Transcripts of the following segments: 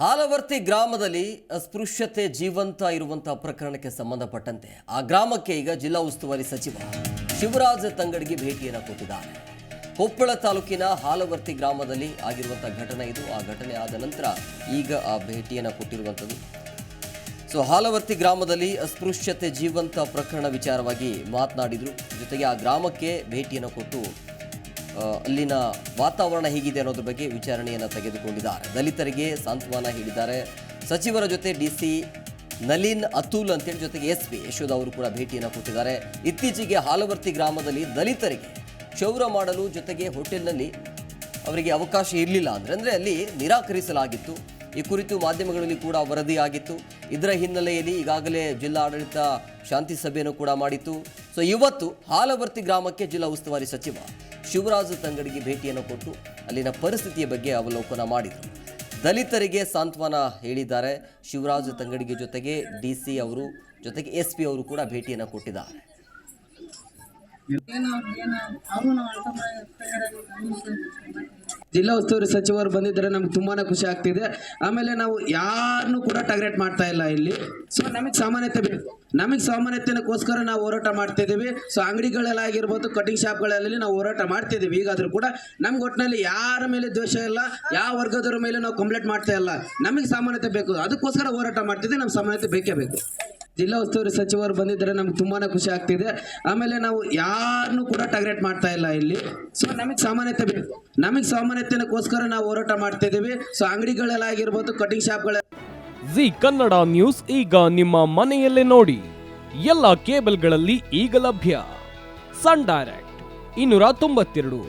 ಹಾಲವರ್ತಿ ಗ್ರಾಮದಲ್ಲಿ ಅಸ್ಪೃಶ್ಯತೆ ಜೀವಂತ ಇರುವಂತಹ ಪ್ರಕರಣಕ್ಕೆ ಸಂಬಂಧಪಟ್ಟಂತೆ ಆ ಗ್ರಾಮಕ್ಕೆ ಈಗ ಜಿಲ್ಲಾ ಉಸ್ತುವಾರಿ ಸಚಿವ ಶಿವರಾಜ್ ತಂಗಡಗಿ ಭೇಟಿಯನ್ನು ಕೊಟ್ಟಿದ್ದಾರೆ. ಕೊಪ್ಪಳ ತಾಲೂಕಿನ ಹಾಲವರ್ತಿ ಗ್ರಾಮದಲ್ಲಿ ಆಗಿರುವಂತಹ ಘಟನೆ ಇದು. ಆ ಘಟನೆ ಆದ ನಂತರ ಈಗ ಆ ಭೇಟಿಯನ್ನು ಕೊಟ್ಟಿರುವಂಥದ್ದು. ಹಾಲವರ್ತಿ ಗ್ರಾಮದಲ್ಲಿ ಅಸ್ಪೃಶ್ಯತೆ ಜೀವಂತ ಪ್ರಕರಣ ವಿಚಾರವಾಗಿ ಮಾತನಾಡಿದರು. ಜೊತೆಗೆ ಆ ಗ್ರಾಮಕ್ಕೆ ಭೇಟಿಯನ್ನು ಕೊಟ್ಟು ಅಲ್ಲಿನ ವಾತಾವರಣ ಹೇಗಿದೆ ಅನ್ನೋದ್ರ ಬಗ್ಗೆ ವಿಚಾರಣೆಯನ್ನು ತೆಗೆದುಕೊಂಡಿದ್ದಾರೆ. ದಲಿತರಿಗೆ ಸಾಂತ್ವನ ಹೇಳಿದ್ದಾರೆ. ಸಚಿವರ ಜೊತೆ ಡಿಸಿ ನಲಿನ್ ಅತುಲ್ ಅಂತೇಳಿ ಜೊತೆಗೆ ಎಸ್ಪಿ ಯಶೋಧ ಅವರು ಕೂಡ ಭೇಟಿಯನ್ನು ಕೊಟ್ಟಿದ್ದಾರೆ. ಇತ್ತೀಚೆಗೆ ಹಾಲವರ್ತಿ ಗ್ರಾಮದಲ್ಲಿ ದಲಿತರಿಗೆ ಕ್ಷೌರ ಮಾಡಲು ಜೊತೆಗೆ ಹೋಟೆಲ್ನಲ್ಲಿ ಅವರಿಗೆ ಅವಕಾಶ ಇರಲಿಲ್ಲ ಅಂದರೆ ಅಲ್ಲಿ ನಿರಾಕರಿಸಲಾಗಿತ್ತು. ಈ ಕುರಿತು ಮಾಧ್ಯಮಗಳಲ್ಲಿ ಕೂಡ ವರದಿಯಾಗಿತ್ತು. ಇದರ ಹಿನ್ನೆಲೆಯಲ್ಲಿ ಈಗಾಗಲೇ ಜಿಲ್ಲಾ ಆಡಳಿತ ಶಾಂತಿ ಸಭೆಯನ್ನು ಕೂಡ ಮಾಡಿತ್ತು. ಇವತ್ತು ಹಾಲವರ್ತಿ ಗ್ರಾಮಕ್ಕೆ ಜಿಲ್ಲಾ ಉಸ್ತುವಾರಿ ಸಚಿವ ಶಿವರಾಜ್ ತಂಗಡಗಿ ಭೇಟಿಯನ್ನು ಕೊಟ್ಟು ಅಲ್ಲಿನ ಪರಿಸ್ಥಿತಿಯ ಬಗ್ಗೆ ಅವಲೋಕನ ಮಾಡಿದರು. ದಲಿತರಿಗೆ ಸಾಂತ್ವನ ಹೇಳಿದ್ದಾರೆ. ಶಿವರಾಜ್ ತಂಗಡಗಿ ಜೊತೆಗೆ ಡಿಸಿ ಅವರು ಜೊತೆಗೆ ಎಸ್ಪಿ ಅವರು ಕೂಡ ಭೇಟಿಯನ್ನು ಕೊಟ್ಟಿದ್ದಾರೆ. ಜಿಲ್ಲಾ ಉಸ್ತುವಾರಿ ಸಚಿವರು ಬಂದಿದ್ದಾರೆ, ನಮ್ಗೆ ತುಂಬಾನೇ ಖುಷಿ ಆಗ್ತಿದೆ. ಆಮೇಲೆ ನಾವು ಯಾರನ್ನೂ ಕೂಡ ಟಾರ್ಗೆಟ್ ಮಾಡ್ತಾ ಇಲ್ಲ ಇಲ್ಲಿ. ನಮಗೆ ಸಾಮಾನ್ಯತೆ ಬೇಕು. ನಮಗೆ ಸಾಮಾನ್ಯತೆಗೋಸ್ಕರ ನಾವು ಹೋರಾಟ ಮಾಡ್ತಾ ಇದ್ದೀವಿ. ಅಂಗಡಿಗಳಲ್ಲಾಗಿರ್ಬೋದು, ಕಟಿಂಗ್ ಶಾಪ್ಗಳಲ್ಲಿ ನಾವು ಹೋರಾಟ ಮಾಡ್ತಿದ್ದೀವಿ. ಈಗಾದರೂ ಕೂಡ ನಮ್ಗೆ ಒಟ್ಟಿನಲ್ಲಿ ಯಾರ ಮೇಲೆ ದ್ವೇಷ ಇಲ್ಲ, ಯಾವ ವರ್ಗದವರ ಮೇಲೆ ನಾವು ಕಂಪ್ಲೇಂಟ್ ಮಾಡ್ತಾ ಇಲ್ಲ. ನಮಗೆ ಸಾಮಾನ್ಯತೆ ಬೇಕು, ಅದಕ್ಕೋಸ್ಕರ ಹೋರಾಟ ಮಾಡ್ತಿದ್ದೀವಿ. ನಮ್ಮ ಸಾಮಾನ್ಯತೆ ಬೇಕೇ ಬೇಕು. ಜಿಲ್ಲಾ ಉಸ್ತುವಾರಿ ಸಚಿವರು ಬಂದಿದ್ದಾರೆ, ನಮ್ಗೆ ತುಂಬಾನೇ ಖುಷಿ ಆಗ್ತಿದೆ. ಆಮೇಲೆ ನಾವು ಯಾರನ್ನೂ ಕೂಡ ಟಾರ್ಗೆಟ್ ಮಾಡ್ತಾ ಇಲ್ಲ ಇಲ್ಲಿ. ನಮಗೆ ಸಾಮಾನ್ಯತೆ ಬೇಕು. ನಮಗೆ ಸಾಮಾನ್ಯತೆಗೋಸ್ಕರ ನಾವು ಹೋರಾಟ ಮಾಡ್ತಾ ಇದ್ದೀವಿ. ಅಂಗಡಿಗಳಲ್ಲಾಗಿರ್ಬೋದು, ಕಟಿಂಗ್ ಶಾಪ್ಗಳ ಜಿ ಕನ್ನಡ ನ್ಯೂಸ್ ಈಗ ನಿಮ್ಮ ಮನೆಯಲ್ಲೇ ನೋಡಿ. ಎಲ್ಲ ಕೇಬಲ್ಗಳಲ್ಲಿ ಈಗ ಲಭ್ಯ. Sun Direct 292,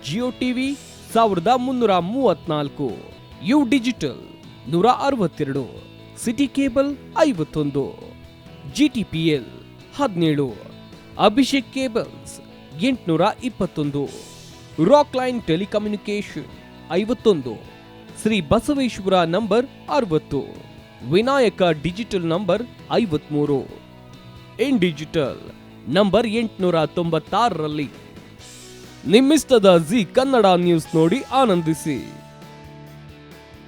Jio TV 1334, U digital 162, City cable 51, GTPL 17, Abhishek cables 821, Rockline telecommunication 51, Shri Basaveshwara number 60, Vinayaka digital number 53, in digital number 896ರಲ್ಲಿ. ನಿಮ್ಮಿಸ್ತದ ಜಿ ಕನ್ನಡ ನ್ಯೂಸ್ ನೋಡಿ ಆನಂದಿಸಿ.